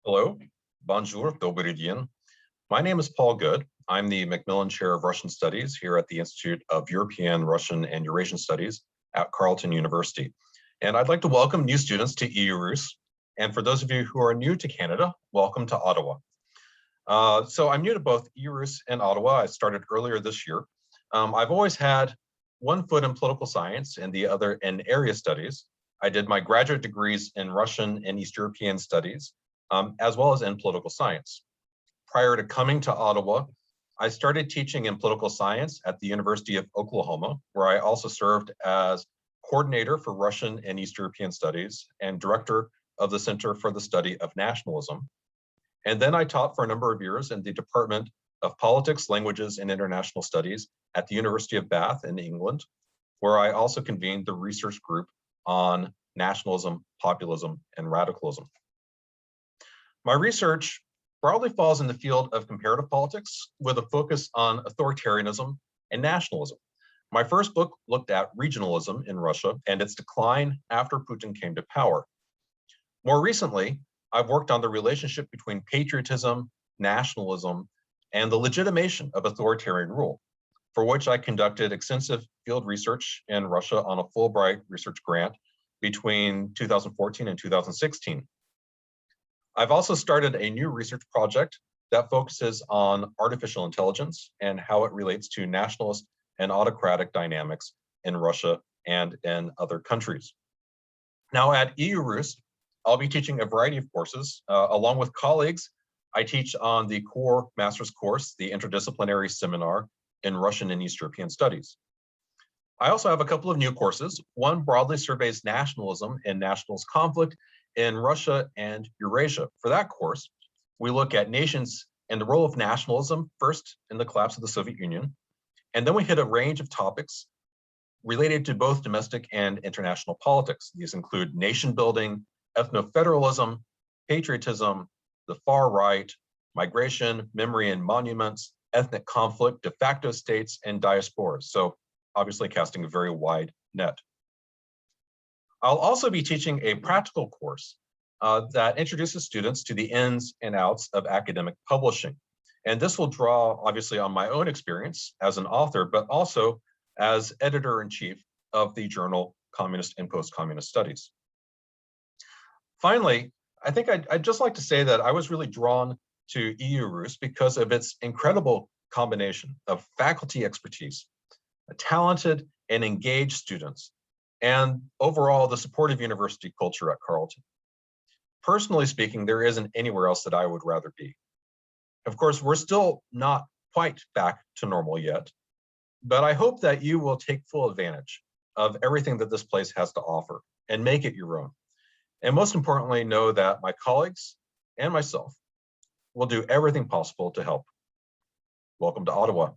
Hello, bonjour, добрый день. My name is Paul Goode. I'm the Macmillan Chair of Russian Studies here at the Institute of European, Russian, and Eurasian Studies at Carleton University. And I'd like to welcome new students to EU-RUS. And for those of you who are new to Canada, welcome to Ottawa. So I'm new to both EU-RUS and Ottawa. I started earlier this year. I've always had one foot in political science and the other in area studies. I did my graduate degrees in Russian and East European studies, as well as in political science. Prior to coming to Ottawa, I started teaching in political science at the University of Oklahoma, where I also served as coordinator for Russian and East European studies and director of the Center for the Study of Nationalism. And then I taught for a number of years in the Department of Politics, Languages, and International Studies at the University of Bath in England, where I also convened the research group on nationalism, populism, and radicalism. My research broadly falls in the field of comparative politics with a focus on authoritarianism and nationalism. My first book looked at regionalism in Russia and its decline after Putin came to power. More recently, I've worked on the relationship between patriotism, nationalism, and the legitimation of authoritarian rule, for which I conducted extensive field research in Russia on a Fulbright research grant between 2014 and 2016. I've also started a new research project that focuses on artificial intelligence and how it relates to nationalist and autocratic dynamics in Russia and in other countries. Now at EU-RUS, I'll be teaching a variety of courses. Along with colleagues, I teach on the core master's course, the interdisciplinary seminar in Russian and East European studies. I also have a couple of new courses. One broadly surveys nationalism and nationalist conflict in Russia and Eurasia. For that course, we look at nations and the role of nationalism, first in the collapse of the Soviet Union, and then we hit a range of topics related to both domestic and international politics. These include nation building, ethno-federalism, patriotism, the far right, migration, memory and monuments, ethnic conflict, de facto states, and diasporas. So obviously casting a very wide net. I'll also be teaching a practical course that introduces students to the ins and outs of academic publishing. And this will draw obviously on my own experience as an author, but also as editor-in-chief of the journal Communist and Post-Communist Studies. Finally, I think I'd just like to say that I was really drawn to EU-RUS because of its incredible combination of faculty expertise, talented and engaged students, and overall the supportive university culture at Carleton. Personally speaking, there isn't anywhere else that I would rather be. Of course, we're still not quite back to normal yet, but I hope that you will take full advantage of everything that this place has to offer and make it your own. And most importantly, know that my colleagues and myself will do everything possible to help. Welcome to Ottawa.